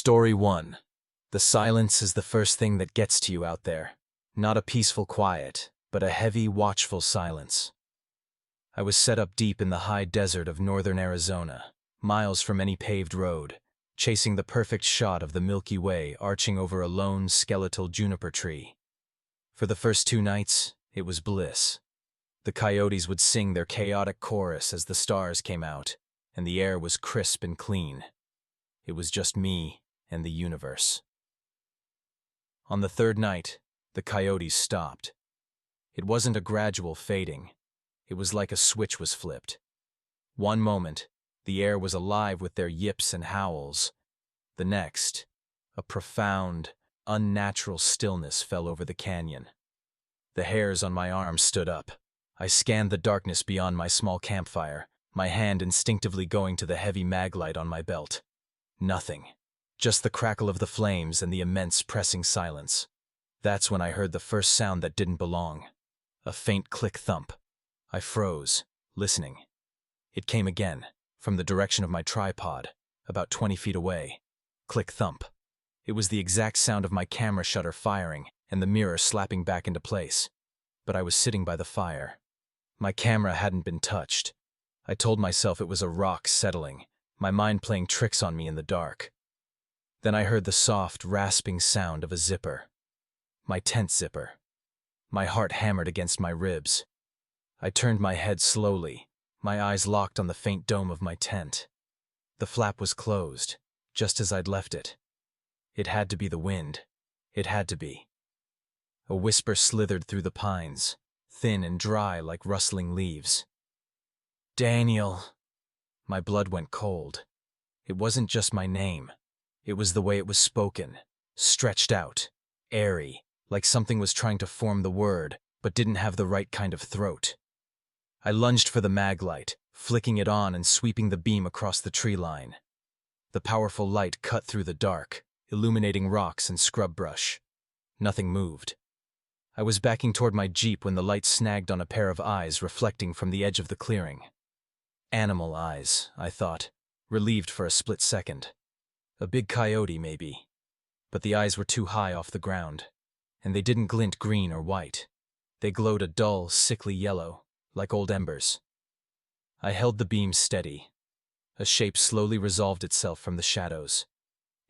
Story 1. The silence is the first thing that gets to you out there. Not a peaceful quiet, but a heavy, watchful silence. I was set up deep in the high desert of northern Arizona, miles from any paved road, chasing the perfect shot of the Milky Way arching over a lone, skeletal juniper tree. For the first 2 nights, it was bliss. The coyotes would sing their chaotic chorus as the stars came out, and the air was crisp and clean. It was just me and the universe. On the 3rd night, the coyotes stopped. It wasn't a gradual fading. It was like a switch was flipped. One moment, the air was alive with their yips and howls. The next, a profound, unnatural stillness fell over the canyon. The hairs on my arms stood up. I scanned the darkness beyond my small campfire, my hand instinctively going to the heavy mag light on my belt. Nothing. Just the crackle of the flames and the immense pressing silence. That's when I heard the first sound that didn't belong. A faint click thump. I froze, listening. It came again, from the direction of my tripod, about 20 feet away. Click thump. It was the exact sound of my camera shutter firing and the mirror slapping back into place. But I was sitting by the fire. My camera hadn't been touched. I told myself it was a rock settling, my mind playing tricks on me in the dark. Then I heard the soft, rasping sound of a zipper. My tent zipper. My heart hammered against my ribs. I turned my head slowly, my eyes locked on the faint dome of my tent. The flap was closed, just as I'd left it. It had to be the wind. It had to be. A whisper slithered through the pines, thin and dry like rustling leaves. Daniel. My blood went cold. It wasn't just my name. It was the way it was spoken, stretched out, airy, like something was trying to form the word, but didn't have the right kind of throat. I lunged for the mag light, flicking it on and sweeping the beam across the tree line. The powerful light cut through the dark, illuminating rocks and scrub brush. Nothing moved. I was backing toward my jeep when the light snagged on a pair of eyes reflecting from the edge of the clearing. Animal eyes, I thought, relieved for a split second. A big coyote, maybe. But the eyes were too high off the ground, and they didn't glint green or white. They glowed a dull, sickly yellow, like old embers. I held the beam steady. A shape slowly resolved itself from the shadows.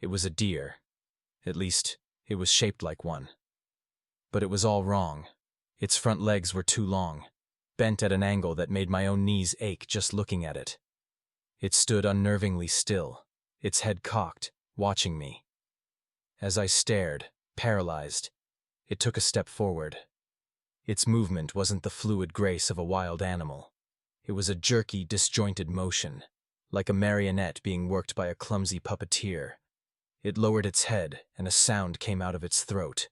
It was a deer. At least, it was shaped like one. But it was all wrong. Its front legs were too long, bent at an angle that made my own knees ache just looking at it. It stood unnervingly still, its head cocked, watching me. As I stared, paralyzed, it took a step forward. Its movement wasn't the fluid grace of a wild animal. It was a jerky, disjointed motion, like a marionette being worked by a clumsy puppeteer. It lowered its head, and a sound came out of its throat,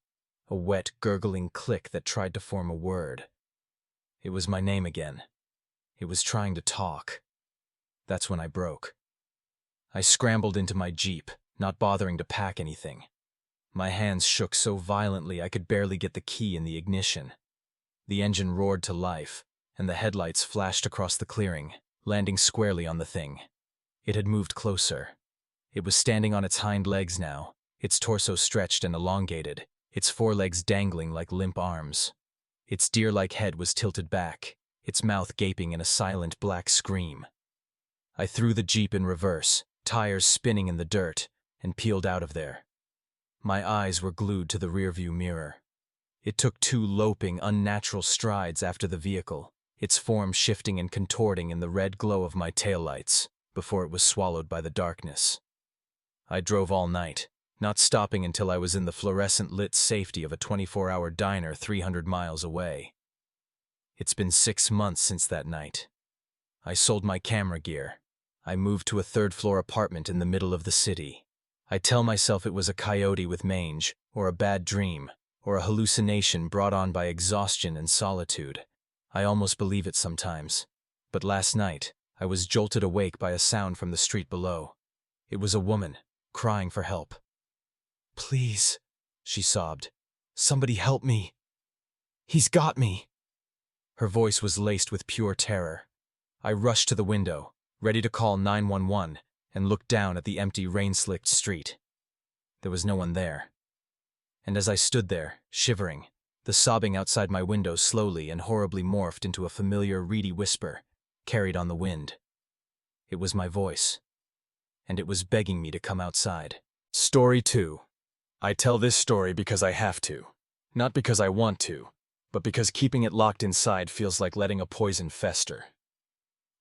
a wet, gurgling click that tried to form a word. It was my name again. It was trying to talk. That's when I broke. I scrambled into my jeep, not bothering to pack anything. My hands shook so violently I could barely get the key in the ignition. The engine roared to life, and the headlights flashed across the clearing, landing squarely on the thing. It had moved closer. It was standing on its hind legs now, its torso stretched and elongated, its forelegs dangling like limp arms. Its deer-like head was tilted back, its mouth gaping in a silent black scream. I threw the jeep in reverse, tires spinning in the dirt, and peeled out of there. My eyes were glued to the rearview mirror. It took 2 loping, unnatural strides after the vehicle, its form shifting and contorting in the red glow of my taillights, before it was swallowed by the darkness. I drove all night, not stopping until I was in the fluorescent-lit safety of a 24-hour diner 300 miles away. It's been 6 months since that night. I sold my camera gear. I moved to a 3rd-floor apartment in the middle of the city. I tell myself it was a coyote with mange, or a bad dream, or a hallucination brought on by exhaustion and solitude. I almost believe it sometimes. But last night, I was jolted awake by a sound from the street below. It was a woman, crying for help. "Please," she sobbed. "Somebody help me. He's got me." Her voice was laced with pure terror. I rushed to the window, ready to call 911, and looked down at the empty, rain-slicked street. There was no one there. And as I stood there, shivering, the sobbing outside my window slowly and horribly morphed into a familiar, reedy whisper, carried on the wind. It was my voice, and it was begging me to come outside. Story 2. I tell this story because I have to. Not because I want to, but because keeping it locked inside feels like letting a poison fester.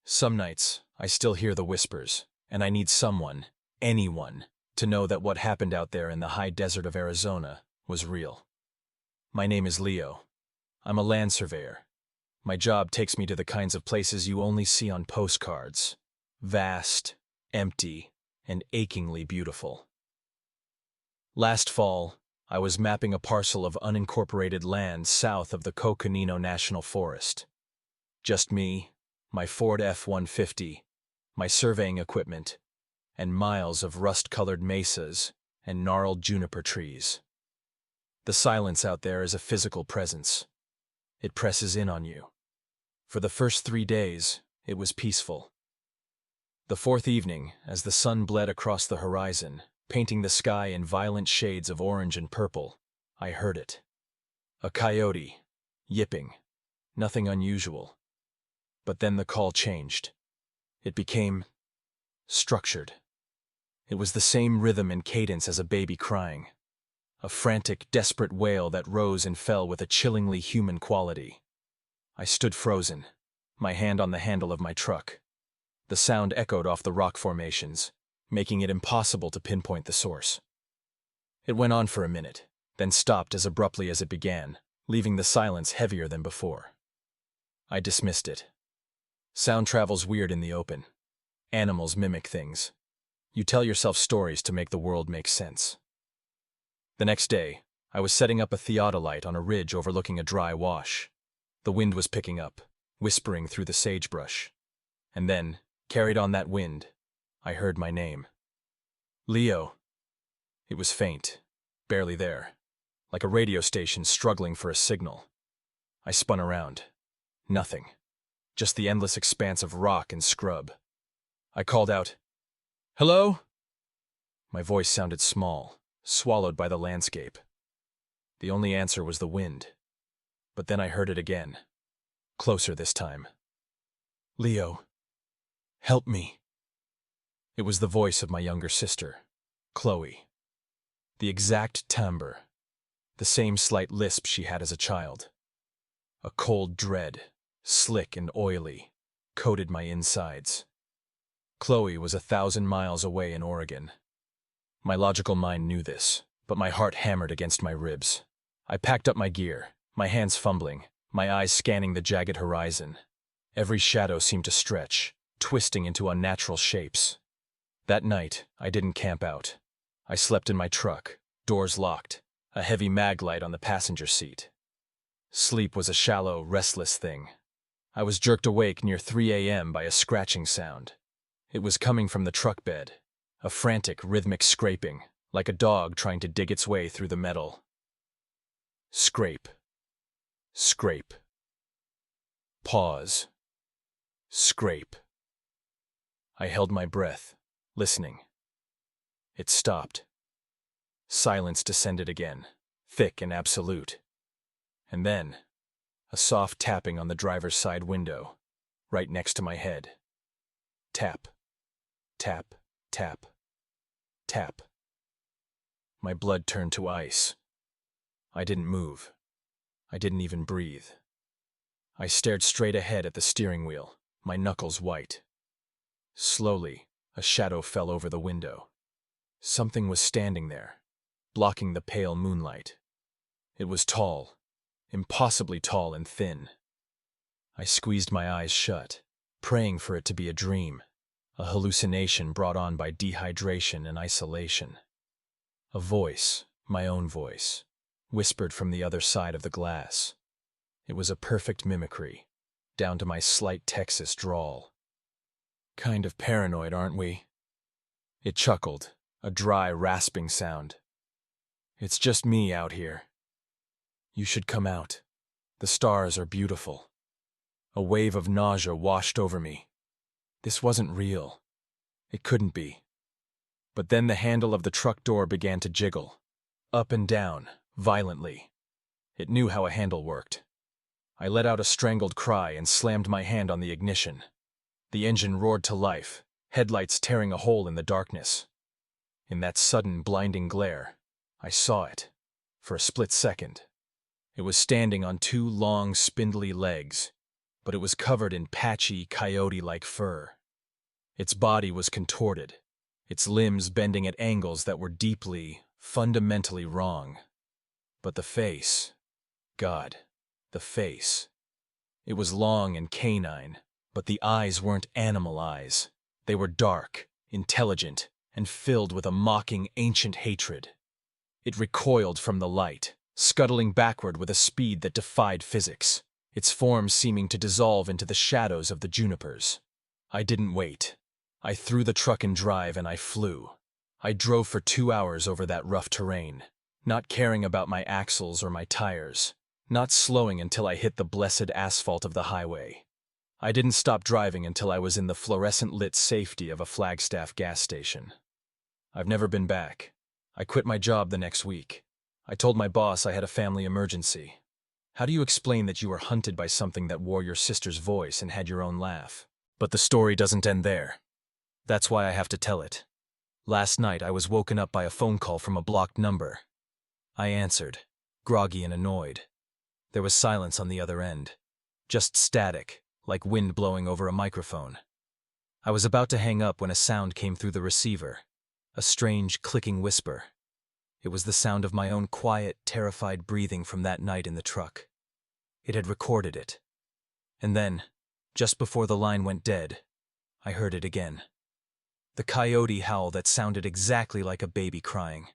Some nights, I still hear the whispers, and I need someone, anyone, to know that what happened out there in the high desert of Arizona was real. My name is Leo. I'm a land surveyor. My job takes me to the kinds of places you only see on postcards. Vast, empty, and achingly beautiful. Last fall, I was mapping a parcel of unincorporated land south of the Coconino National Forest. Just me, my Ford F-150, my surveying equipment, and miles of rust-colored mesas and gnarled juniper trees. The silence out there is a physical presence. It presses in on you. For the first 3 days, it was peaceful. The fourth evening, as the sun bled across the horizon, painting the sky in violent shades of orange and purple, I heard it. A coyote, yipping. Nothing unusual. But then the call changed. It became structured. It was the same rhythm and cadence as a baby crying. A frantic, desperate wail that rose and fell with a chillingly human quality. I stood frozen, my hand on the handle of my truck. The sound echoed off the rock formations, making it impossible to pinpoint the source. It went on for a minute, then stopped as abruptly as it began, leaving the silence heavier than before. I dismissed it. Sound travels weird in the open. Animals mimic things. You tell yourself stories to make the world make sense. The next day, I was setting up a theodolite on a ridge overlooking a dry wash. The wind was picking up, whispering through the sagebrush. And then, carried on that wind, I heard my name. Leo. It was faint, barely there, like a radio station struggling for a signal. I spun around. Nothing. Just the endless expanse of rock and scrub. I called out, "Hello?" My voice sounded small, swallowed by the landscape. The only answer was the wind. But then I heard it again, closer this time. "Leo, help me." It was the voice of my younger sister, Chloe. The exact timbre, the same slight lisp she had as a child. A cold dread, slick and oily, coated my insides. Chloe was 1,000 miles away in Oregon. My logical mind knew this, but my heart hammered against my ribs. I packed up my gear, my hands fumbling, my eyes scanning the jagged horizon. Every shadow seemed to stretch, twisting into unnatural shapes. That night, I didn't camp out. I slept in my truck, doors locked, a heavy mag light on the passenger seat. Sleep was a shallow, restless thing. I was jerked awake near 3 a.m. by a scratching sound. It was coming from the truck bed, a frantic, rhythmic scraping, like a dog trying to dig its way through the metal. Scrape. Scrape. Pause. Scrape. I held my breath, listening. It stopped. Silence descended again, thick and absolute. And then, a soft tapping on the driver's side window, right next to my head. Tap. Tap. Tap. Tap. My blood turned to ice. I didn't move. I didn't even breathe. I stared straight ahead at the steering wheel, my knuckles white. Slowly, a shadow fell over the window. Something was standing there, blocking the pale moonlight. It was tall, impossibly tall and thin. I squeezed my eyes shut, praying for it to be a dream, a hallucination brought on by dehydration and isolation. A voice, my own voice, whispered from the other side of the glass. It was a perfect mimicry, down to my slight Texas drawl. "Kind of paranoid, aren't we?" It chuckled, a dry, rasping sound. "It's just me out here. You should come out. The stars are beautiful." A wave of nausea washed over me. This wasn't real. It couldn't be. But then the handle of the truck door began to jiggle, up and down, violently. It knew how a handle worked. I let out a strangled cry and slammed my hand on the ignition. The engine roared to life, headlights tearing a hole in the darkness. In that sudden, blinding glare, I saw it, for a split second. It was standing on two long, spindly legs, but it was covered in patchy, coyote-like fur. Its body was contorted, its limbs bending at angles that were deeply, fundamentally wrong. But the face, God, the face. It was long and canine, but the eyes weren't animal eyes. They were dark, intelligent, and filled with a mocking, ancient hatred. It recoiled from the light, scuttling backward with a speed that defied physics, its form seeming to dissolve into the shadows of the junipers. I didn't wait. I threw the truck in drive and I flew. I drove for 2 hours over that rough terrain, not caring about my axles or my tires, not slowing until I hit the blessed asphalt of the highway. I didn't stop driving until I was in the fluorescent-lit safety of a Flagstaff gas station. I've never been back. I quit my job the next week. I told my boss I had a family emergency. How do you explain that you were hunted by something that wore your sister's voice and had your own laugh? But the story doesn't end there. That's why I have to tell it. Last night I was woken up by a phone call from a blocked number. I answered, groggy and annoyed. There was silence on the other end. Just static, like wind blowing over a microphone. I was about to hang up when a sound came through the receiver. A strange, clicking whisper. It was the sound of my own quiet, terrified breathing from that night in the truck. It had recorded it. And then, just before the line went dead, I heard it again. The coyote howl that sounded exactly like a baby crying.